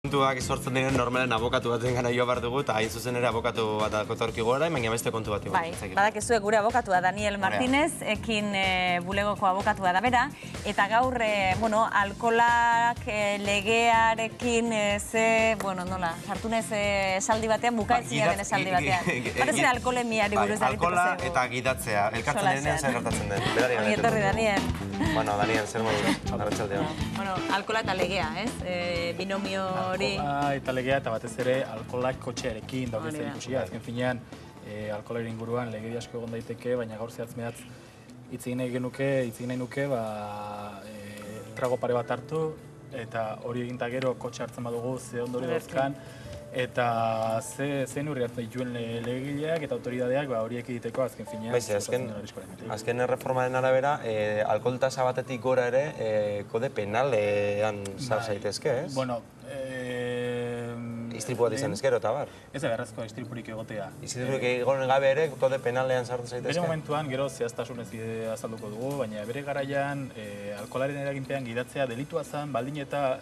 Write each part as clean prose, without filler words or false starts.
Kontuak sortzen diren normalen abokatu baten gana joa behar dugu, eta hain zuzen ere abokatu bat atorki gora, baina beste kontu bat. Bai, badakizuek gure abokatua Daniel Martínez, ekin bulegoko abokatua da bera, eta gaur, alkolak legearekin nola, sartu nez esaldi batean, bukaetzia den esaldi batean. Parece alkolemiari buruz da biteko zego. Alkola eta gidatzea, elkartzen denean zer gertatzen den. Ongi etorri, Daniel. Bueno, Daniel, zer modu, arratsaldean. Bueno, alkola eta legea, ez? Binomio hori... Alkola eta legea eta batez ere alkolak kotxearekin dauk ez ikusia. Azken finean, alkolaren inguruan legedi asko egon daiteke, baina gaur zehatz mehatz hitz egin nahi nuke, trago pare bat hartu, eta hori eginta gero kotxe hartzen badugu ze ondori dauzkan, eta ze neurri hartzen dituen legegileak eta autoridadeak horiek egiteko azken finean. Azken erreformaren arabera, alkohol tasa batetik gora ere kode penalean sar zaitezke, ez? Bueno, istripu bat izan ezkero eta bar. Ez da beharrezko istripurik egotea. Istripurik egon gabe ere kode penalean sartu zaitezke? Bere momentuan gero zehaztasunez azalduko dugu, baina bere garaian alkoholaren eraginpean gidatzea delitua zen, baldin eta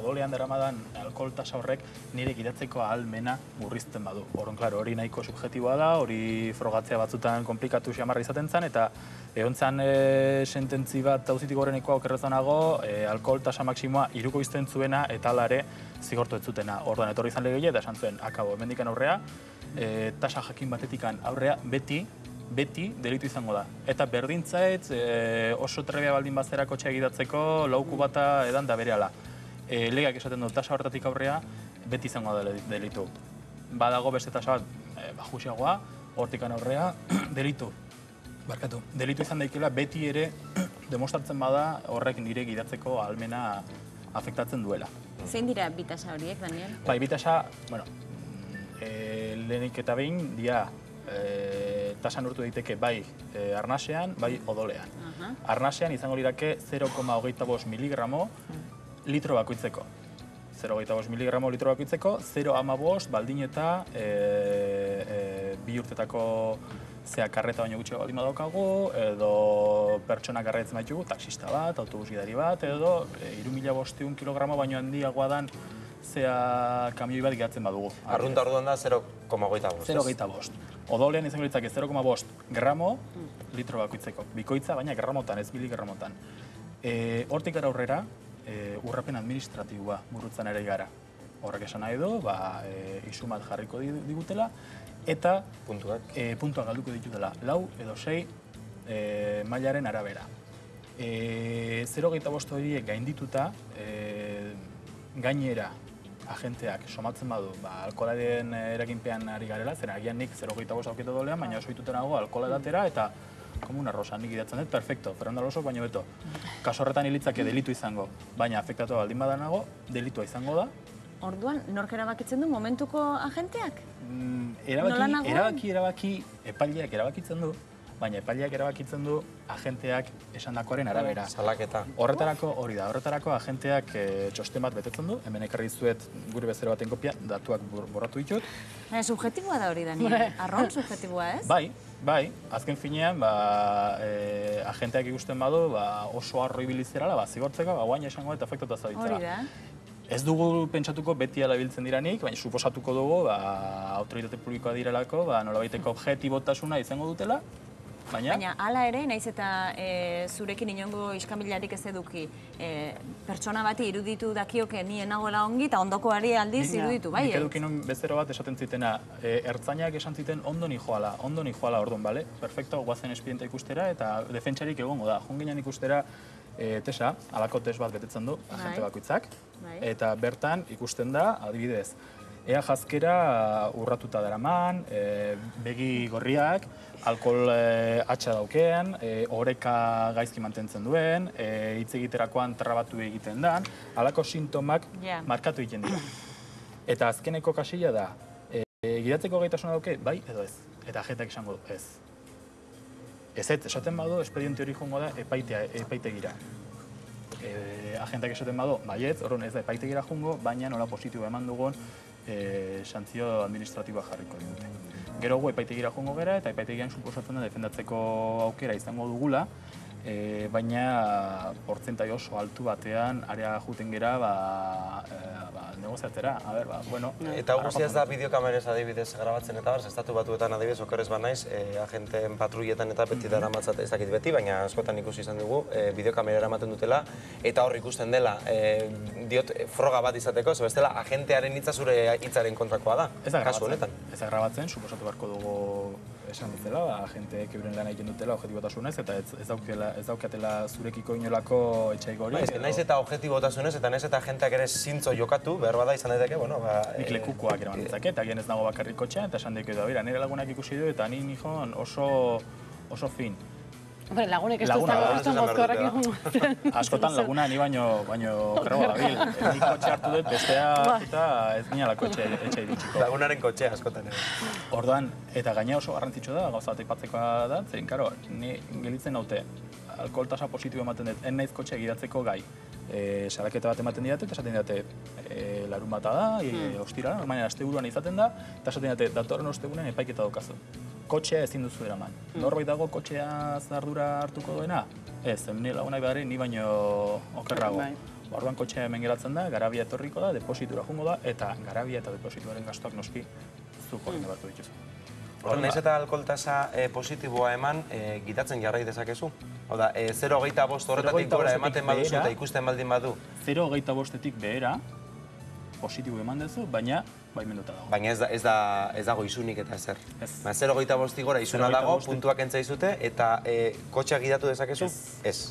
odolean daramadan alkohol tasa horrek nire gidatzeko ahalmena murrizten badu. Horren, klaro, hori nahiko subjetiboa da, hori frogatzea batzutan komplikatu xamarra izaten zen, eta egon zen sententzi bat auzitik horreneko okerrezanago, alkohol tasa maksimoa 3 izten zuena eta ala ere zigortu ez zutena. Orduan, etorri izan legile eta esan zuen, akabo, hemendikan aurrea, tasa jakin batetikan aurrea beti delitu izango da. Eta berdintzaet oso trebea baldin bazera kotxea gidatzeko lauku bata edan da berehala. Legeak esaten du tasa horretatik aurrea beti izango da delitu. Badago beste tasa bat bajusiagoa, hortikan aurrea delitu. Barkatu, delitu izan daikela beti ere demostratzen bada horrek nire gidatzeko ahalmena afektatzen duela. Zein dira bi tasa horiek, Daniel? Bai, bi tasa, lehenik eta behin, tasa neurtu daiteke bai arnasean, bai odolean. Arnasean izango lirake 0,25 miligramo litro bakoitzeko. 0,25 miligramo litro bakoitzeko, 0,15 baldin eta 2 urtetako karreta baino gutxiago baldin badaukagu, edo pertsona garraetzen baitugu, taxista bat, autobus gidari bat, edo 3.500 kilogramo baino handiagoa dan kamioi bat gidatzen badugu. Arrunta orduan da 0,25. 0,25. Odolean izango litzake 0,5 gramo litro bakoitzeko. Bikoitza, baina gramotan, ez miligramotan. Hortik gara aurrera, urrapen administratiboa burutzen ere gara. Horrek esan nahi du, isumat jarriko digutela, eta puntuak galduko ditutela, 4 edo 6 mailaren arabera. 0,25 horiek gaindituta, gainera agenteak somatzen badu, alkoholaren eraginpean ari garela, zera agian nik 0,25 auketa dolean, baina oso dituten nago alkohola edatera, eta komuna rosa, nik idatzen dut, perfecto, Fernando Alonso, baina beto. Kaso horretan hilitzake delitu izango, baina afektatu baldin badanago, delitua izango da. Orduan, nork erabakitzen du momentuko agenteak? Erabaki, epaileak erabakitzen du, baina epaileak erabakitzen du agenteak esandakoaren arabera. Salaketa. Horretarako agenteak txosten bat betetzen du, hemen ekarri zuet gure bezero baten kopia, datuak borratu ditut. Subjetiboa da hori, Daniel. Arron subjetiboa, ez? Bai, azken finean, agenteak ikusten badu, oso arro ibilizerala, zigortzeko, guaina esango eta afektota zabitzera. Hori da. Ez dugu pentsatuko beti alabiltzen diranik, baina suposatuko dugu, autoritate publikoa direlako, nolabaiteko objetibotasuna izango dutela, baina hala ere, naiz eta zurekin inongo iskamilarik ez eduki, pertsona bati iruditu dakioke nien nagoela ongi, eta ondokoari aldiz iruditu, bai? Nik edukin bezero bat esaten zitena, ertzainak esan ziten ondo nijoala orduan, bale? Perfecto, guazen espedienta ikustera, eta defentsarik egongo da. Jonginan ikustera tesa, alako tes bat betetzen du, agente bakoitzak, eta bertan ikusten da, adibidez, ea jazkera urratuta daraman, begi gorriak, alkohol atxa daukean, oreka gaizki mantentzen duen, hitz egiterakoan trabatu egiten dan, alako sintomak markatu egiten dira. Eta azkeneko kasilla da, gidatzeko gaitasuna dauke, bai edo ez, eta agenteak esango du, ez. Esaten badu, espediente hori joango da epaitegira. Agenteak esaten badu, baietz, horren ez da epaitegira joango, baina nola positibo eman dugun santzio administratiboa jarriko dute. Gero gu epaitegira joango gara, eta epaitegian suposatzen da defendatzeko aukera izango dugula, baina portzentai oso altu batean area juten gera negoziatzera. Bueno, eta guztia ez da bideokamerez adibidez grabatzen eta estatu batuetan adibidez okerrez banaiz, agenteen patrulletan eta beti daramatzat ez dakit beti, baina askotan ikusi izan dugu, bideokamera eramaten dutela eta hor ikusten dela, diot, froga bat izateko, zo bestela agentearen hitza zure hitzaren kontrakoa da, kasu honetan. Ez da grabatzen, suposatu beharko dugu esan bezala, agenteek euren lana egiten dutela objetibotasunez eta ez daukatela zurekiko inolako etxaigori. Naiz eta objetibotasunez eta naiz eta agenteak ere zintzo jokatu, behar bada izan daiteke, bueno, nik lekukoak eraman ditzake, eta gian ez nago bakarrik kotxean, eta esan daiku da, nire lagunak ikusi du, eta ni nijon oso fin. Hombre, lagunek ez duzten mozkorrak egun. Askotan laguna ni baino krego dabil. Nik kotxe hartu dut, bestea eta ez ginala kotxe etxe iritsiko. Lagunaren kotxe askotan ere. Orduan, eta gaina oso garrantzitsua da, gauza bat aipatzekoa da, zein, karo, ni gelitzen naute, alkohol tasa positibo ematen dut, en naiz kotxe gidatzeko gai. Salaketa bat ematen didate, eta esaten didate larun bata da, ostira, normalen asteburuan izaten da, eta esaten didate, datorren ostegunen epaiketa daukazu. Kotxea ezin duzu eraman. Norbait dago kotxea ardura hartuko duena? Ez, nire lagunak behar ni baino okerrago. Orduan kotxea hemen geratzen da, garabia etorriko da, depositura jungo da, eta garabia eta deposituaren gastuak noski zuk horren beharko dituzu. Horren ez eta alkohol tasa positiboa eman, gidatzen jarrai dezakezu? Hau da, 0,25 horretatik gora ematen baduzu eta ikusten baldin badu? 0,25-etik behera positibo eman duzu, baina baimenduta dago. Baina ez dago isunik eta ezer. 0,25 gora isuna dago, puntuak entzaizute, eta kotxea gidatu dezakezu? Ez.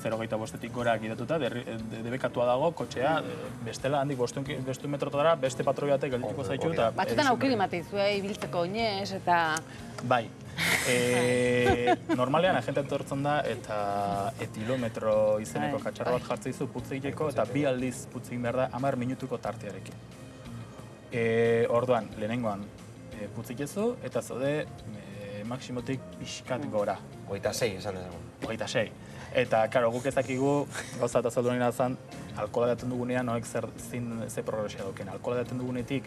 0,25-etik gora gidatuta, debekatua dago, kotxea, bestela handik 500 metrotara, beste patroi batek geldituko zaitu. Batzutan aukeri mateizu, ibiltzeko oinez eta... Bai. Normalean agente etortzen da eta etilometro izeneko katxarra bat jartzen dizu putz egiteko eta 2 aldiz putz egin behar da 10 minutuko tartearekin. Orduan, lehenengoan putz egitezu eta zaude maksimotik pixkat gora. 26 esan dezago. 26. Eta, karo, guk ezakigu, gauza eta zaldu nina zan, alkohola daten dugunean, noek ze progresioa dauken. Alkohola daten dugunetik,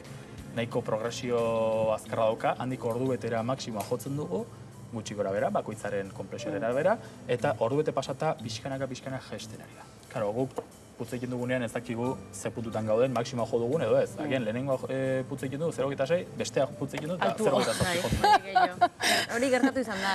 nahiko progresio azkarra dauka, handiko ordu betera maksimoa jotzen dugu, gutxi gora bera, bakoitzaren konplexioaren bera, eta ordu bete pasata pixkanaka jesten ari da. Karo, guk putz egiten dugunean ez dakigu ze puntutan gauden, maksimoa jo dugun edo ez. Agian, lehenengo putz egiten dugu 0,6, bestea putz egiten dugu eta 0,8 jotzen. Hori gertatu izan da,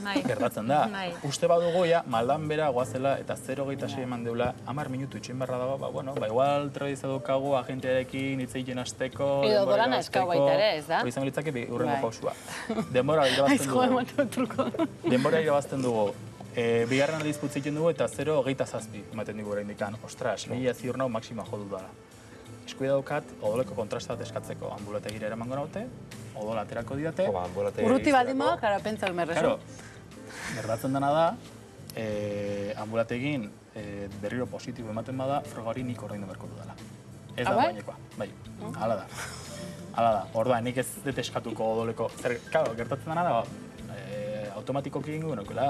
bai. Gertatzen da. Uste badugu, maldan bera goazela eta 0,6 eman deula, 10 minutu itxin barra dago, igual tradizia dukagu agentearekin hitz egiten hasteko, edo dorana eskau baita ere, ez da? Hori izango litzake hurrengo pausua. Denbora irabazten dugu. Bigarren aldiz putz egiten dugu eta 0,27 ematen dugu oraindik. Ostras, nila ziur nau maksimoa jo dut dara. Eskuida daukat, odoleko kontrasta bat eskatzeko. Ambulategira eramango naute, odola aterako didate. Urruti baldin bada, kara, pentsal merrezu. Gertatzen dena da, ambulategin berriro positibo ematen bada, froga hori nik ordaindu beharko dudala. Ez da bainekoa, bai, hala da. Hala da, orduan, nik ez dut eskatuko odoleko. Gertatzen dena da, automatikoki egingo genukela,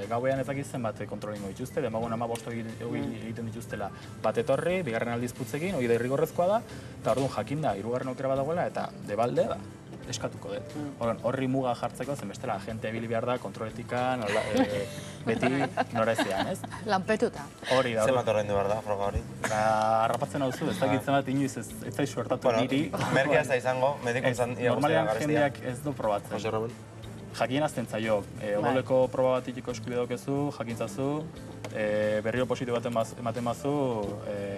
gauean ezakitzen bat kontrolingo dituzte, demagun 15 egiten dituztela bat etorri, bigarren aldiz putzekin, hori da irrigorrezkoa da, eta orduan jakin da, hirugarren aukera bat dagoela, eta debalde, eskatuko dut. Horri muga jartzeko, zen bestela, agente ebili behar da, kontroletikan, beti nora ezean, ez? Lanpetuta. Hori da. Zer bat horrein du behar da, froga hori? Harrapatzen hau zu, ez dakitzen bat inoiz ez zaizu hartatu niri. Merkea ez da izango, mediko izan normalean jendeak ez du probatzen. Jakien azten zaio, odoleko proba bat itiko eskubide daukezu, jakintzazu, berriro positibo bat ematen bazu,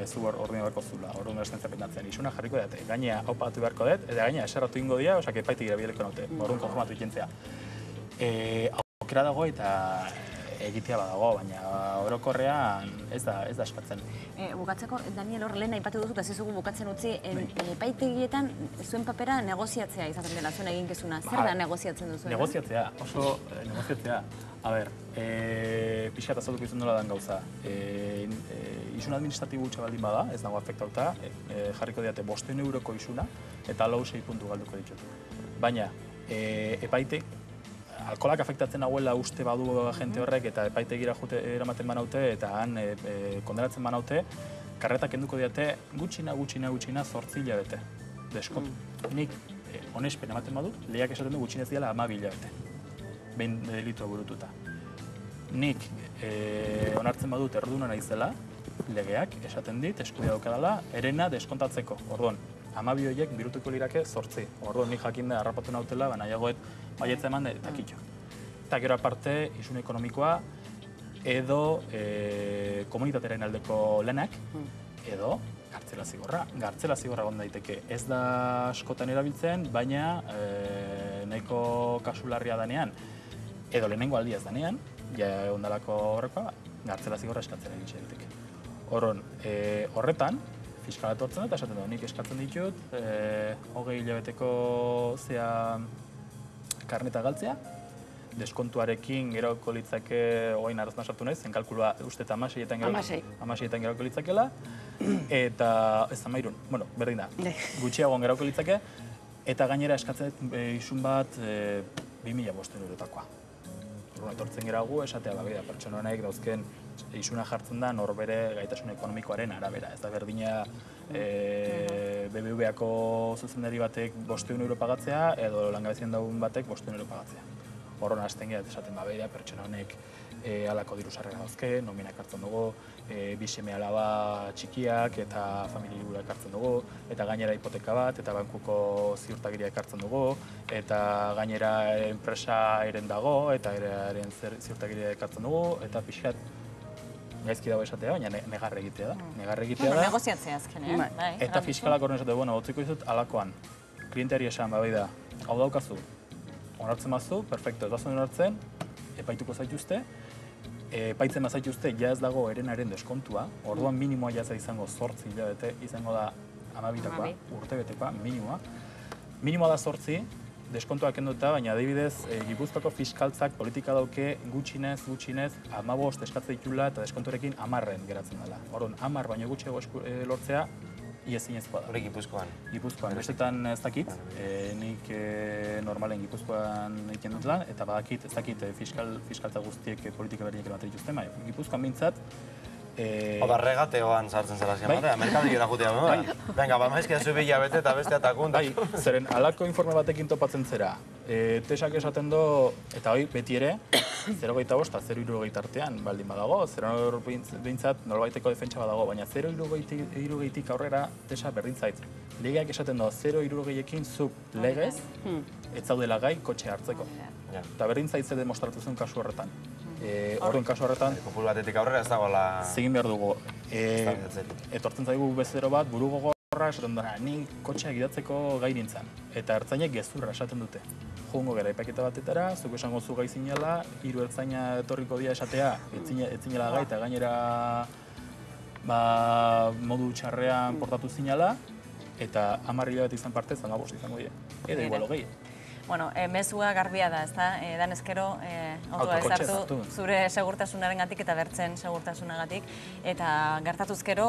zu ordin beharko zula, orduan esten zerpendatzen. Isuna jarriko dut, gainea haupatu beharko dut, eta gainea eserratu ingo dira, osak epaitik irabileko naute, orduan konformatu ikentzea. Aukera dago eta egitea badago, baina orokorrean ez da eskatzen. Bukatzeko, Daniel, hor lehen aipatu duzu, eta zizugu bukatzen utzi, epaitegietan zuen papera negoziatzea izaten dela, zuen eginkezuna. Zer da negoziatzen duzu? Negoziatzea, oso negoziatzea. A ber, pixka eta zautuko izan dola dan gauza. Isun administratibo hutsa baldin bada, ez dago afektauta, jarriko diate 500 euroko isuna, eta lau 6 puntu galduko ditut. Baina, epaitek, alkoholak afektatzen nahuela uste badu agente horrek eta epaitegira eramaten banaute eta han kondenatzen banaute, karretak kenduko diate gutxina 8 hilabete. Deskotu. Nik onespen ematen badut, lehiak esaten du gutxinez dira 12 hilabete. Behin delitua burututa. nik onartzen badut erruduna naizela, legeak esaten dit, eskubidea daukadala, herena deskontatzeko. Orduan, 12 horiek birutuko lirake 8. Orduan, nik jakin da harrapatu nautela, nahiagoet baietza eman eta kitxo. Eta gero aparte, isun ekonomikoa, edo komunitatearen aldeko lanak, edo gartzela zigorra. Gartzela zigorra egon daiteke. Ez da askotan erabiltzen, baina nahiko kasularria danean, edo lehenengo aldia ez danean, ja ondalako horrekoa, gartzela zigorra eskatzera egitxe daiteke. Horretan, fiskala etortzen eta esaten du, nik eskatzen ditut, 20 hilabeteko karneta galtzea, deskontuarekin gerauko litzake, oain arrazna sartu nahiz, zen kalkulua uste eta 16etan gerauko litzakela, eta ez da mairun, bueno, berdin da, gutxiagoan gerauko litzake, eta gainera eskatzen isun bat 2.500 eurotakoa. Etortzen geragu, esatea da, pertsona honek dauzken isuna jartzen da norbere gaitasun ekonomikoaren arabera. Ez da berdina BBVako zuzendari batek 500 euro pagatzea edo langabezien daun batek 500 euro pagatzea. Horron hasten gara esaten pertsona honek halako diru sarrera dauzke, nominak hartzen dugu, 2 seme alaba txikiak eta familia hartzen dugu, eta gainera hipoteka bat, eta bankuko ziurtagiriak hartzen dugu, eta gainera enpresa eren dago, eta eren ziurtagiriak hartzen dugu, eta pixkat gaizki dago esatea, baina negarre egitea da. Negoziatzea azkenean. Eta fiskalak horren esatea, otziko izut alakoan, klienteari esan, da, hau daukazu, onartzen mazu, perfecto, ez bazen onartzen, epaituko zaituzte, epaitzen bazaituzte, ja ez dago herenaren deskontua, orduan minimoa jazea izango 8 hilabete, izango da 12-takoa, urtebetekoa, minimoa. Minimoa da 8, deskontuak kenduta, baina adibidez, Gipuzkoako fiskaltzak politika dauke gutxinez, 15 eskatzen ditula eta deskonturekin 10 geratzen dela. Orduan, 10 baino gutxiago lortzea, iezinezkoa da. Hori Gipuzkoan? Gipuzkoan, bestetan ez dakit, nik normalen Gipuzkoan egiten dut lan, eta badakit ez dakit fiskaltza guztiek politika berdinak ematen dituzten, Gipuzkoan mintzat. Oda regateoan sartzen zara ziamatea, merkadilera jutea bema. Venga, maizkia zu bilabete eta beste atakun. Bai, zeren halako informe batekin topatzen zera. Tesak esaten du, eta hoi beti ere, 0,25 eta 0,60 artean baldin badago, 0 behintzat nolabaiteko defentsa badago, baina 0,60tik aurrera tesa berdin zait. Legeak esaten du, 0,60ekin zuk legez, ez zaudela gai kotxe hartzeko. Eta berdin zaitze demostratu zen kasu horretan. Horren kasu horretan... Kopul batetik aurrera ez dagoela... Zegin behar dugu. Etortzen zaigu bezero bat, buru gogorra esaten dara, ni kotxea gidatzeko gai nintzen. Eta ertzainek gezurra esaten dute. Joango gara epaiketa batetara, zuk esango zu gai zinela, 3 ertzaina etorriko dira esatea, etzinela gai, eta gainera modu txarrean portatu zinela, eta 10 hilabete izan partez, 15 izango dira. Edo igual hogei. Bueno, mezua garbia da, ezta? Danezkero autoa ezartu zure segurtasunarengatik eta bertzen segurtasunagatik. Eta gertatuzkero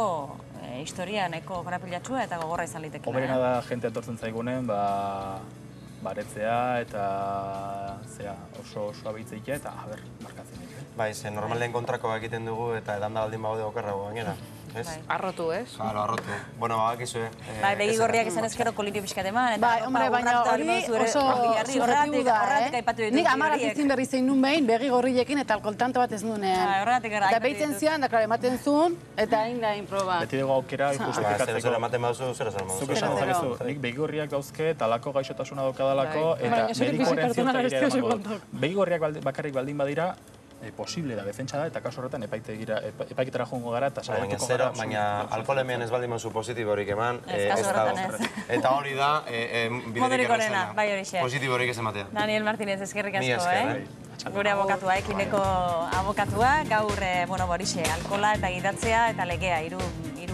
historia nahiko korapilatsua eta gogorra izan litekela. Hoberena da jente etortzen zaigunen, baretzea eta oso abeitzeikia eta markatzen ditu. Bai, ze normalen kontrakoa egiten dugu eta edan da baldin bagode okerrago gainera. Arrotu, ez? Claro, arrotu. Bueno, bakizue. Bai, begi gorriak izan ezkero kolirio pixkat eman. Bai, hombre, baina hori oso subjektibu da, Nik 10 izin berri zein nun behin, begi gorriekin eta alkoholtanto bat ez nunean. Eta behitzen zian, da, klaro, ematen zuen, eta hain da inproba. Beti dugu aukera justifikatzeko. Zero ematen baduzu, zero zer Zuk esan zakezu, nik begi gorriak dauzke, talako gaixotasuna daukadalako, eta medikoren ziurtagiria emango dut. Begi gorriak bakarrik baldin badira, posible da, defentsa da, eta kasu horretan epaiketara joango gara eta saiatuko gara. Baina alkoholemean ez baldin mazu positiborik eman, ez dago. Eta hori da, biderik errezena. Bai hori xe. Positiborik ez ematea. Daniel Martínez, eskerrik asko, Gure abokatua, ekineko abokatua, gaur, horixe, alkohola eta gidatzea eta legea, hiru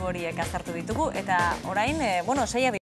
horiek aztertu ditugu, eta orain, 6